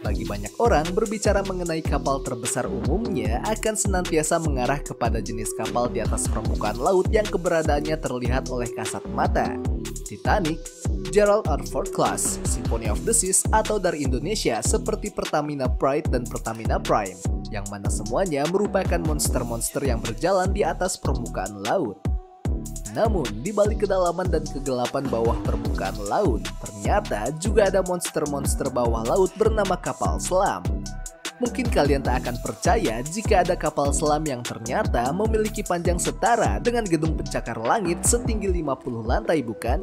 Bagi banyak orang, berbicara mengenai kapal terbesar umumnya akan senantiasa mengarah kepada jenis kapal di atas permukaan laut yang keberadaannya terlihat oleh kasat mata. Titanic, Gerald R. Ford Class, Symphony of the Seas, atau dari Indonesia seperti Pertamina Pride dan Pertamina Prime, yang mana semuanya merupakan monster-monster yang berjalan di atas permukaan laut. Namun, di balik kedalaman dan kegelapan bawah permukaan laut, ternyata juga ada monster-monster bawah laut bernama kapal selam. Mungkin kalian tak akan percaya jika ada kapal selam yang ternyata memiliki panjang setara dengan gedung pencakar langit setinggi 50 lantai, bukan?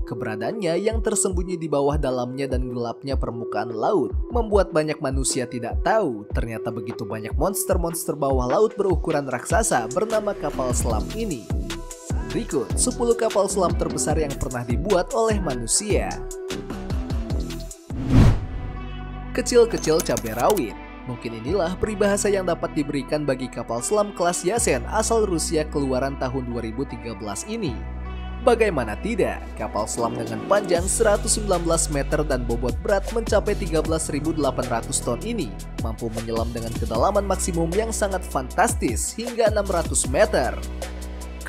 Keberadaannya yang tersembunyi di bawah dalamnya dan gelapnya permukaan laut membuat banyak manusia tidak tahu ternyata begitu banyak monster-monster bawah laut berukuran raksasa bernama kapal selam ini. Berikut 10 kapal selam terbesar yang pernah dibuat oleh manusia. Kecil-kecil cabai rawit. Mungkin inilah peribahasa yang dapat diberikan bagi kapal selam kelas Yasen asal Rusia keluaran tahun 2013 ini. Bagaimana tidak, kapal selam dengan panjang 119 meter dan bobot berat mencapai 13.800 ton ini mampu menyelam dengan kedalaman maksimum yang sangat fantastis hingga 600 meter.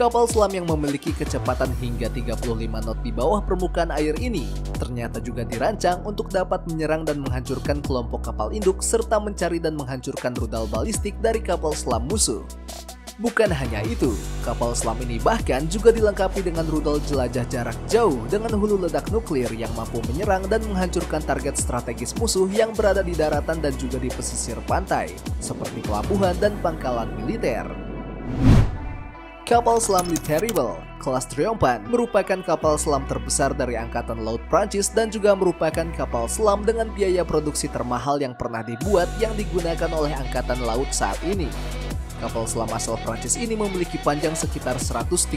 Kapal selam yang memiliki kecepatan hingga 35 knot di bawah permukaan air ini ternyata juga dirancang untuk dapat menyerang dan menghancurkan kelompok kapal induk serta mencari dan menghancurkan rudal balistik dari kapal selam musuh. Bukan hanya itu, kapal selam ini bahkan juga dilengkapi dengan rudal jelajah jarak jauh dengan hulu ledak nuklir yang mampu menyerang dan menghancurkan target strategis musuh yang berada di daratan dan juga di pesisir pantai, seperti pelabuhan dan pangkalan militer. Kapal selam Le Terrible, kelas Triomphant, merupakan kapal selam terbesar dari Angkatan Laut Prancis dan juga merupakan kapal selam dengan biaya produksi termahal yang pernah dibuat yang digunakan oleh Angkatan Laut saat ini. Kapal selam asal Prancis ini memiliki panjang sekitar 138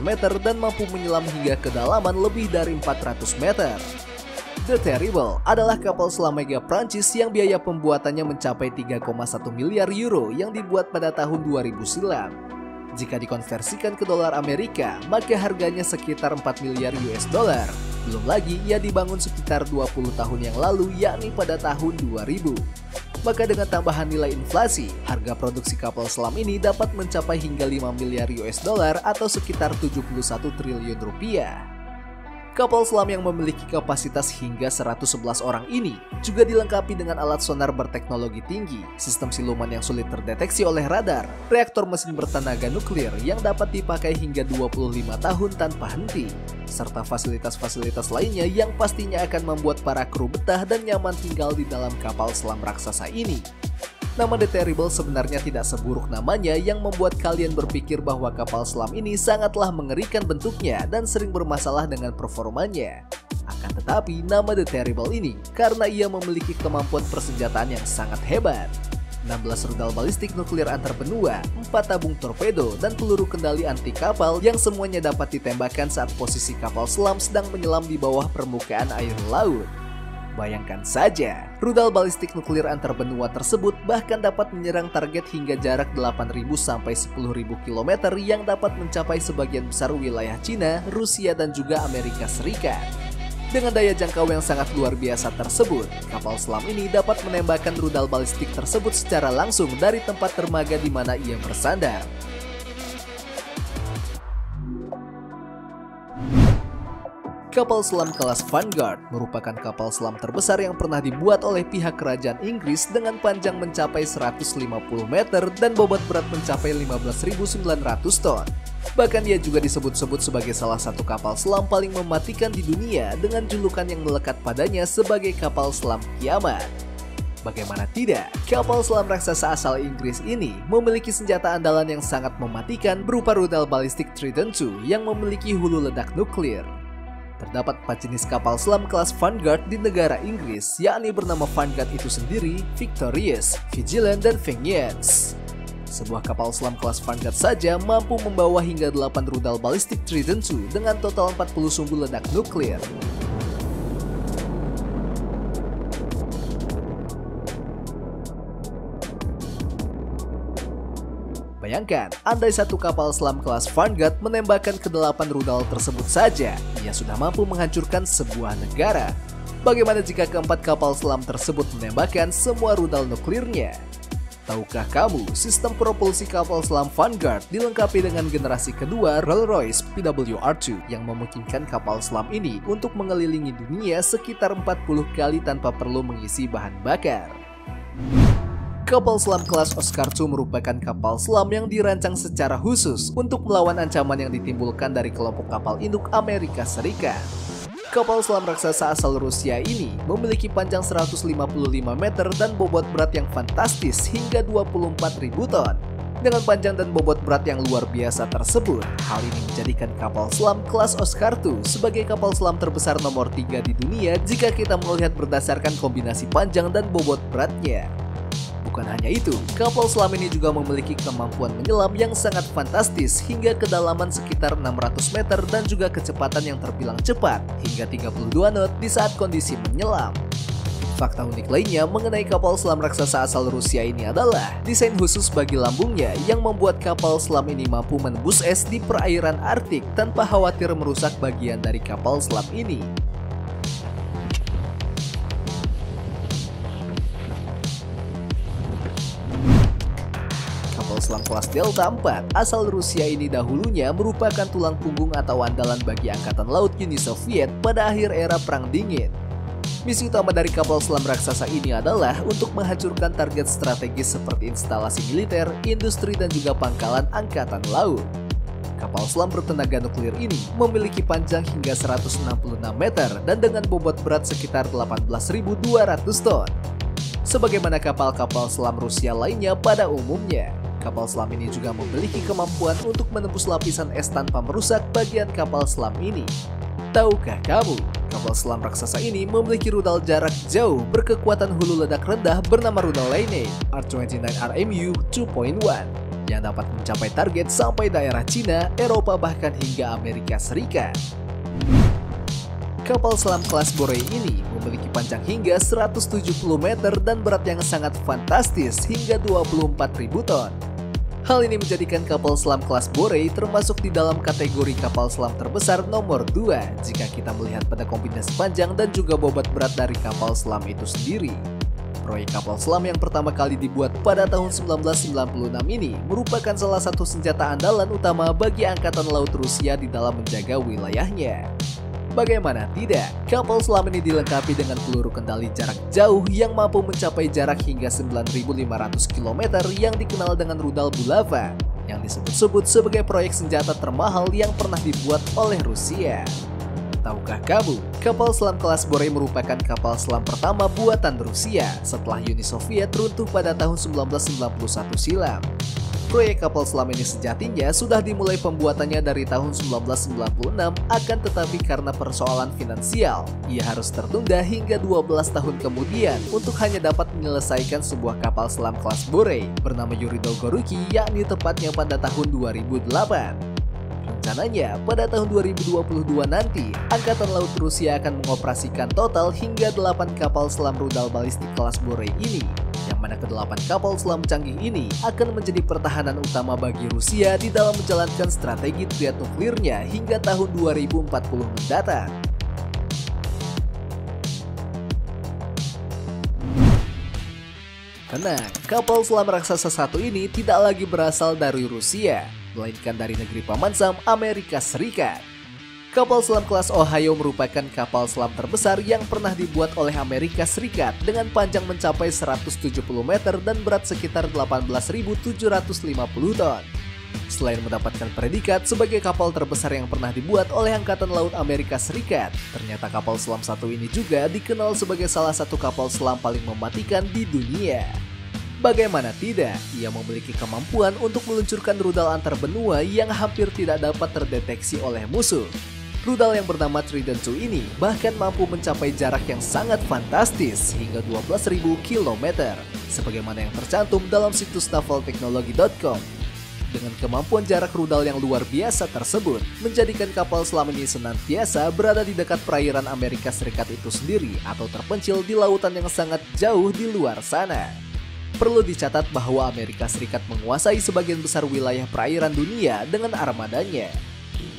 meter dan mampu menyelam hingga kedalaman lebih dari 400 meter. The Terrible adalah kapal selam mega Prancis yang biaya pembuatannya mencapai 3,1 miliar euro yang dibuat pada tahun 2000 silam. Jika dikonversikan ke dolar Amerika, maka harganya sekitar 4 miliar US dollar. Belum lagi ia dibangun sekitar 20 tahun yang lalu, yakni pada tahun 2000. Maka dengan tambahan nilai inflasi, harga produksi kapal selam ini dapat mencapai hingga 5 miliar US dollar atau sekitar 71 triliun rupiah. Kapal selam yang memiliki kapasitas hingga 111 orang ini juga dilengkapi dengan alat sonar berteknologi tinggi, sistem siluman yang sulit terdeteksi oleh radar, reaktor mesin bertenaga nuklir yang dapat dipakai hingga 25 tahun tanpa henti, serta fasilitas-fasilitas lainnya yang pastinya akan membuat para kru betah dan nyaman tinggal di dalam kapal selam raksasa ini. Nama The Terrible sebenarnya tidak seburuk namanya yang membuat kalian berpikir bahwa kapal selam ini sangatlah mengerikan bentuknya dan sering bermasalah dengan performanya. Akan tetapi nama The Terrible ini karena ia memiliki kemampuan persenjataan yang sangat hebat. 16 rudal balistik nuklir antar benua, 4 tabung torpedo, dan peluru kendali anti kapal yang semuanya dapat ditembakkan saat posisi kapal selam sedang menyelam di bawah permukaan air laut. Bayangkan saja, rudal balistik nuklir antar benua tersebut bahkan dapat menyerang target hingga jarak 8.000 sampai 10.000 km yang dapat mencapai sebagian besar wilayah Cina, Rusia, dan juga Amerika Serikat. Dengan daya jangkau yang sangat luar biasa tersebut, kapal selam ini dapat menembakkan rudal balistik tersebut secara langsung dari tempat dermaga di mana ia bersandar. Kapal selam kelas Vanguard merupakan kapal selam terbesar yang pernah dibuat oleh pihak kerajaan Inggris dengan panjang mencapai 150 meter dan bobot berat mencapai 15.900 ton. Bahkan ia juga disebut-sebut sebagai salah satu kapal selam paling mematikan di dunia dengan julukan yang melekat padanya sebagai kapal selam kiamat. Bagaimana tidak, kapal selam raksasa asal Inggris ini memiliki senjata andalan yang sangat mematikan berupa rudal balistik Trident II yang memiliki hulu ledak nuklir. Terdapat 4 jenis kapal selam kelas Vanguard di negara Inggris, yakni bernama Vanguard itu sendiri, Victorious, Vigilant, dan Vengeance. Sebuah kapal selam kelas Vanguard saja mampu membawa hingga 8 rudal balistik Trident II dengan total 40 sumbu ledak nuklir. Bayangkan, andai satu kapal selam kelas Vanguard menembakkan ke 8 rudal tersebut saja, ia sudah mampu menghancurkan sebuah negara. Bagaimana jika keempat kapal selam tersebut menembakkan semua rudal nuklirnya? Tahukah kamu, sistem propulsi kapal selam Vanguard dilengkapi dengan generasi kedua Rolls-Royce PWR-2 yang memungkinkan kapal selam ini untuk mengelilingi dunia sekitar 40 kali tanpa perlu mengisi bahan bakar. Kapal selam kelas Oscar II merupakan kapal selam yang dirancang secara khusus untuk melawan ancaman yang ditimbulkan dari kelompok kapal induk Amerika Serikat. Kapal selam raksasa asal Rusia ini memiliki panjang 155 meter dan bobot berat yang fantastis hingga 24.000 ton. Dengan panjang dan bobot berat yang luar biasa tersebut, hal ini menjadikan kapal selam kelas Oscar II sebagai kapal selam terbesar nomor 3 di dunia jika kita melihat berdasarkan kombinasi panjang dan bobot beratnya. Bukan hanya itu, kapal selam ini juga memiliki kemampuan menyelam yang sangat fantastis hingga kedalaman sekitar 600 meter dan juga kecepatan yang terbilang cepat hingga 32 knot di saat kondisi menyelam. Fakta unik lainnya mengenai kapal selam raksasa asal Rusia ini adalah desain khusus bagi lambungnya yang membuat kapal selam ini mampu menembus es di perairan Arktik tanpa khawatir merusak bagian dari kapal selam ini. Kapal selam kelas Delta IV asal Rusia ini dahulunya merupakan tulang punggung atau andalan bagi Angkatan Laut Uni Soviet pada akhir era Perang Dingin. Misi utama dari kapal selam raksasa ini adalah untuk menghancurkan target strategis seperti instalasi militer, industri, dan juga pangkalan Angkatan Laut. Kapal selam bertenaga nuklir ini memiliki panjang hingga 166 meter dan dengan bobot berat sekitar 18.200 ton. Sebagaimana kapal-kapal selam Rusia lainnya pada umumnya, kapal selam ini juga memiliki kemampuan untuk menembus lapisan es tanpa merusak bagian kapal selam ini. Tahukah kamu, kapal selam raksasa ini memiliki rudal jarak jauh berkekuatan hulu ledak rendah bernama rudal Lane R29 RMU 2.1 yang dapat mencapai target sampai daerah Cina, Eropa, bahkan hingga Amerika Serikat. Kapal selam kelas Borei ini memiliki panjang hingga 170 meter dan berat yang sangat fantastis hingga 24.000 ton. Hal ini menjadikan kapal selam kelas Borei termasuk di dalam kategori kapal selam terbesar nomor 2 jika kita melihat pada kombinasi panjang dan juga bobot berat dari kapal selam itu sendiri. Proyek kapal selam yang pertama kali dibuat pada tahun 1996 ini merupakan salah satu senjata andalan utama bagi Angkatan Laut Rusia di dalam menjaga wilayahnya. Bagaimana tidak, kapal selam ini dilengkapi dengan peluru kendali jarak jauh yang mampu mencapai jarak hingga 9.500 km yang dikenal dengan rudal Bulava, yang disebut-sebut sebagai proyek senjata termahal yang pernah dibuat oleh Rusia. Tahukah kamu, kapal selam kelas Borei merupakan kapal selam pertama buatan Rusia setelah Uni Soviet runtuh pada tahun 1991 silam. Proyek kapal selam ini sejatinya sudah dimulai pembuatannya dari tahun 1996, akan tetapi karena persoalan finansial, ia harus tertunda hingga 12 tahun kemudian untuk hanya dapat menyelesaikan sebuah kapal selam kelas Borei bernama Yuri Dolgoruki, yakni tepatnya pada tahun 2008. Rencananya, pada tahun 2022 nanti, Angkatan Laut Rusia akan mengoperasikan total hingga 8 kapal selam rudal balistik kelas Borei ini, yang mana ke-8 kapal selam canggih ini akan menjadi pertahanan utama bagi Rusia di dalam menjalankan strategi triad nuklirnya hingga tahun 2040 mendatang. Tenang, kapal selam raksasa satu ini tidak lagi berasal dari Rusia, melainkan dari negeri paman Sam, Amerika Serikat. Kapal selam kelas Ohio merupakan kapal selam terbesar yang pernah dibuat oleh Amerika Serikat dengan panjang mencapai 170 meter dan berat sekitar 18.750 ton. Selain mendapatkan predikat sebagai kapal terbesar yang pernah dibuat oleh Angkatan Laut Amerika Serikat, ternyata kapal selam satu ini juga dikenal sebagai salah satu kapal selam paling mematikan di dunia. Bagaimana tidak, ia memiliki kemampuan untuk meluncurkan rudal antar benua yang hampir tidak dapat terdeteksi oleh musuh. Rudal yang bernama Trident II ini bahkan mampu mencapai jarak yang sangat fantastis hingga 12.000 km, sebagaimana yang tercantum dalam situs navaltechnology.com. Dengan kemampuan jarak rudal yang luar biasa tersebut, menjadikan kapal selam ini senantiasa berada di dekat perairan Amerika Serikat itu sendiri atau terpencil di lautan yang sangat jauh di luar sana. Perlu dicatat bahwa Amerika Serikat menguasai sebagian besar wilayah perairan dunia dengan armadanya.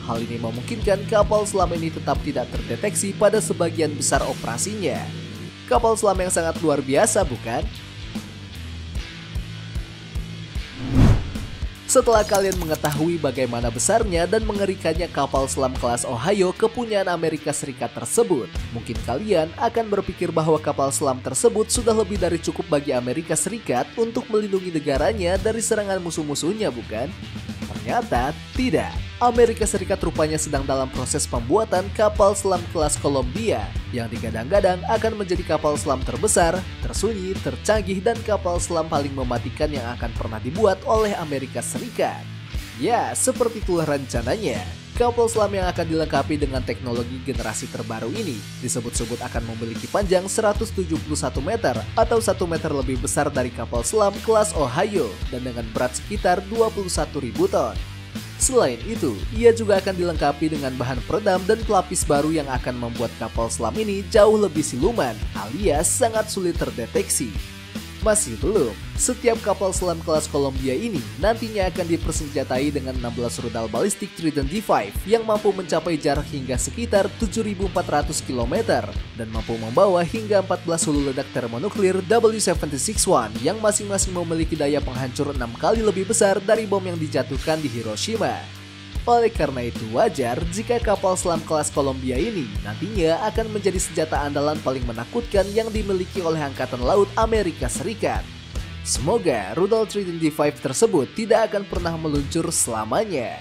Hal ini memungkinkan kapal selam ini tetap tidak terdeteksi pada sebagian besar operasinya. Kapal selam yang sangat luar biasa, bukan? Setelah kalian mengetahui bagaimana besarnya dan mengerikannya kapal selam kelas Ohio kepunyaan Amerika Serikat tersebut, mungkin kalian akan berpikir bahwa kapal selam tersebut sudah lebih dari cukup bagi Amerika Serikat untuk melindungi negaranya dari serangan musuh-musuhnya, bukan? Ternyata tidak. Amerika Serikat rupanya sedang dalam proses pembuatan kapal selam kelas Columbia yang digadang-gadang akan menjadi kapal selam terbesar, tersunyi, tercanggih, dan kapal selam paling mematikan yang akan pernah dibuat oleh Amerika Serikat. Ya, seperti itulah rencananya. Kapal selam yang akan dilengkapi dengan teknologi generasi terbaru ini disebut-sebut akan memiliki panjang 171 meter atau 1 meter lebih besar dari kapal selam kelas Ohio dan dengan berat sekitar 21.000 ton. Selain itu, ia juga akan dilengkapi dengan bahan peredam dan pelapis baru yang akan membuat kapal selam ini jauh lebih siluman alias sangat sulit terdeteksi. Masih belum, setiap kapal selam kelas Columbia ini nantinya akan dipersenjatai dengan 16 rudal balistik Trident D5 yang mampu mencapai jarak hingga sekitar 7.400 km dan mampu membawa hingga 14 hulu ledak termonuklir W76-1 yang masing-masing memiliki daya penghancur 6 kali lebih besar dari bom yang dijatuhkan di Hiroshima. Oleh karena itu wajar jika kapal selam kelas Columbia ini nantinya akan menjadi senjata andalan paling menakutkan yang dimiliki oleh Angkatan Laut Amerika Serikat. Semoga rudal Trident D5 tersebut tidak akan pernah meluncur selamanya.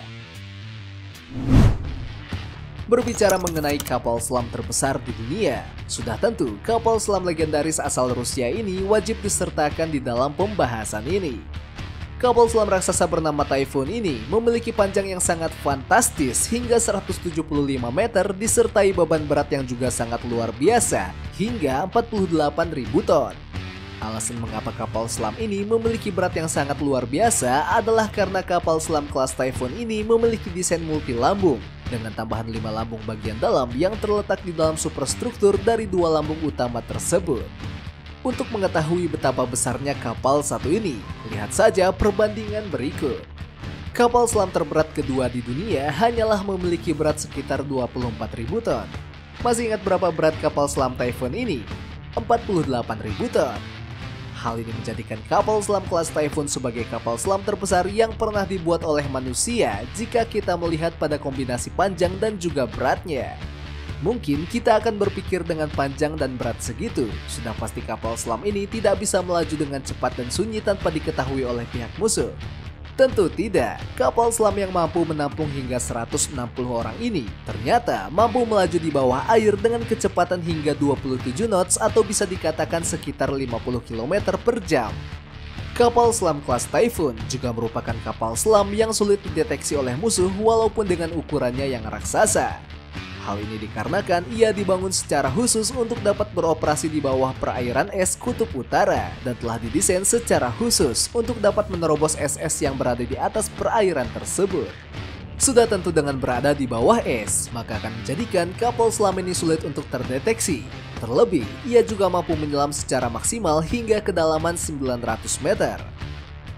Berbicara mengenai kapal selam terbesar di dunia, sudah tentu kapal selam legendaris asal Rusia ini wajib disertakan di dalam pembahasan ini. Kapal selam raksasa bernama Typhoon ini memiliki panjang yang sangat fantastis hingga 175 meter disertai beban berat yang juga sangat luar biasa hingga 48.000 ton. Alasan mengapa kapal selam ini memiliki berat yang sangat luar biasa adalah karena kapal selam kelas Typhoon ini memiliki desain multi lambung dengan tambahan 5 lambung bagian dalam yang terletak di dalam superstruktur dari 2 lambung utama tersebut. Untuk mengetahui betapa besarnya kapal satu ini, lihat saja perbandingan berikut. Kapal selam terberat kedua di dunia hanyalah memiliki berat sekitar 24.000 ton. Masih ingat berapa berat kapal selam Typhoon ini? 48.000 ton. Hal ini menjadikan kapal selam kelas Typhoon sebagai kapal selam terbesar yang pernah dibuat oleh manusia jika kita melihat pada kombinasi panjang dan juga beratnya. Mungkin kita akan berpikir dengan panjang dan berat segitu, sudah pasti kapal selam ini tidak bisa melaju dengan cepat dan sunyi tanpa diketahui oleh pihak musuh. Tentu tidak, kapal selam yang mampu menampung hingga 160 orang ini ternyata mampu melaju di bawah air dengan kecepatan hingga 27 knots atau bisa dikatakan sekitar 50 km per jam. Kapal selam kelas Typhoon juga merupakan kapal selam yang sulit dideteksi oleh musuh walaupun dengan ukurannya yang raksasa. Hal ini dikarenakan ia dibangun secara khusus untuk dapat beroperasi di bawah perairan es Kutub Utara dan telah didesain secara khusus untuk dapat menerobos es-es yang berada di atas perairan tersebut. Sudah tentu dengan berada di bawah es, maka akan menjadikan kapal selam ini sulit untuk terdeteksi. Terlebih, ia juga mampu menyelam secara maksimal hingga kedalaman 900 meter.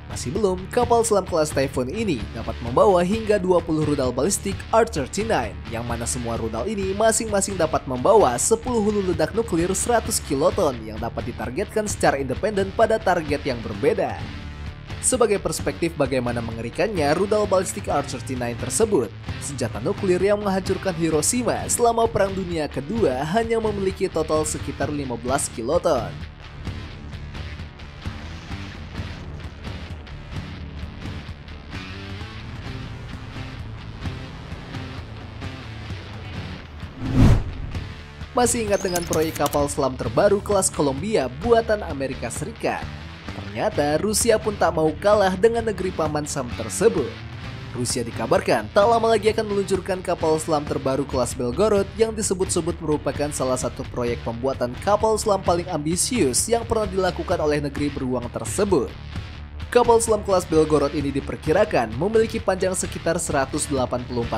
Masih belum, kapal selam kelas Typhoon ini dapat membawa hingga 20 rudal balistik R39, yang mana semua rudal ini masing-masing dapat membawa 10 hulu ledak nuklir 100 kiloton yang dapat ditargetkan secara independen pada target yang berbeda. Sebagai perspektif bagaimana mengerikannya rudal balistik R39 tersebut, senjata nuklir yang menghancurkan Hiroshima selama Perang Dunia Kedua hanya memiliki total sekitar 15 kiloton. Masih ingat dengan proyek kapal selam terbaru kelas Columbia buatan Amerika Serikat? Ternyata Rusia pun tak mau kalah dengan negeri paman Sam tersebut. Rusia dikabarkan tak lama lagi akan meluncurkan kapal selam terbaru kelas Belgorod yang disebut-sebut merupakan salah satu proyek pembuatan kapal selam paling ambisius yang pernah dilakukan oleh negeri beruang tersebut. Kapal selam kelas Belgorod ini diperkirakan memiliki panjang sekitar 184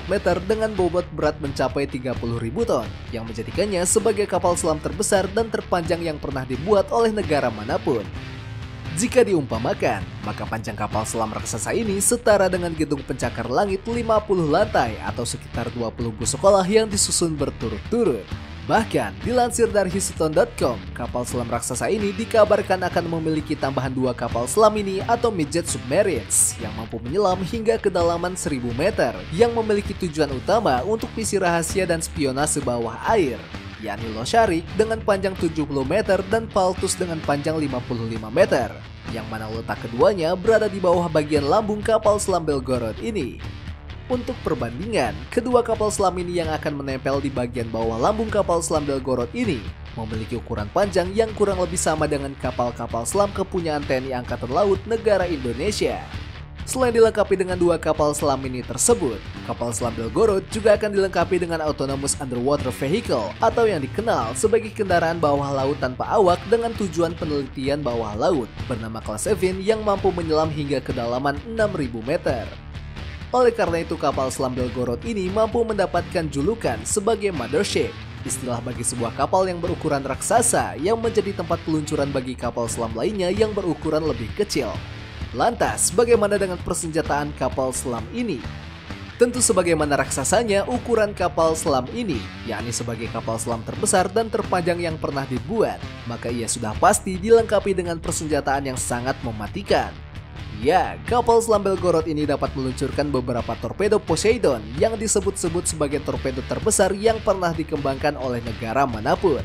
meter dengan bobot berat mencapai 30.000 ton, yang menjadikannya sebagai kapal selam terbesar dan terpanjang yang pernah dibuat oleh negara manapun. Jika diumpamakan, maka panjang kapal selam raksasa ini setara dengan gedung pencakar langit 50 lantai atau sekitar 20 bus sekolah yang disusun berturut-turut. Bahkan, dilansir dari Houston.com, kapal selam raksasa ini dikabarkan akan memiliki tambahan 2 kapal selam ini atau midget submarines yang mampu menyelam hingga kedalaman 1000 meter yang memiliki tujuan utama untuk misi rahasia dan spionase bawah air, yakni Losharik dengan panjang 70 meter dan Paltus dengan panjang 55 meter, yang mana letak keduanya berada di bawah bagian lambung kapal selam Belgorod ini. Untuk perbandingan, kedua kapal selam ini yang akan menempel di bagian bawah lambung kapal selam Belgorod ini memiliki ukuran panjang yang kurang lebih sama dengan kapal-kapal selam kepunyaan TNI Angkatan Laut negara Indonesia. Selain dilengkapi dengan 2 kapal selam ini tersebut, kapal selam Belgorod juga akan dilengkapi dengan Autonomous Underwater Vehicle atau yang dikenal sebagai kendaraan bawah laut tanpa awak dengan tujuan penelitian bawah laut bernama kelas Evin yang mampu menyelam hingga kedalaman 6000 meter. Oleh karena itu, kapal selam Belgorod ini mampu mendapatkan julukan sebagai Mothership, istilah bagi sebuah kapal yang berukuran raksasa yang menjadi tempat peluncuran bagi kapal selam lainnya yang berukuran lebih kecil. Lantas, bagaimana dengan persenjataan kapal selam ini? Tentu sebagaimana raksasanya, ukuran kapal selam ini, yakni sebagai kapal selam terbesar dan terpanjang yang pernah dibuat, maka ia sudah pasti dilengkapi dengan persenjataan yang sangat mematikan. Ya, kapal selam Belgorod ini dapat meluncurkan beberapa torpedo Poseidon yang disebut-sebut sebagai torpedo terbesar yang pernah dikembangkan oleh negara manapun.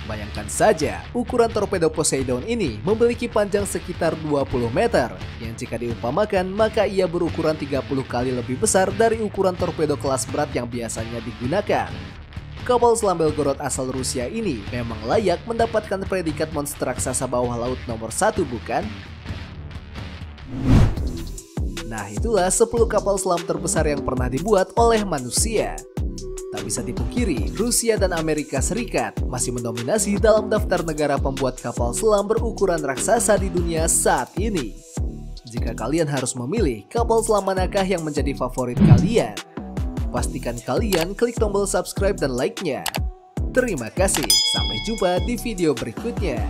Bayangkan saja, ukuran torpedo Poseidon ini memiliki panjang sekitar 20 meter, yang jika diumpamakan maka ia berukuran 30 kali lebih besar dari ukuran torpedo kelas berat yang biasanya digunakan. Kapal selam Belgorod asal Rusia ini memang layak mendapatkan predikat monster raksasa bawah laut nomor 1, bukan? Nah, itulah 10 kapal selam terbesar yang pernah dibuat oleh manusia. Tak bisa dipungkiri, Rusia dan Amerika Serikat masih mendominasi dalam daftar negara pembuat kapal selam berukuran raksasa di dunia saat ini. Jika kalian harus memilih, kapal selam manakah yang menjadi favorit kalian? Pastikan kalian klik tombol subscribe dan like-nya. Terima kasih, sampai jumpa di video berikutnya.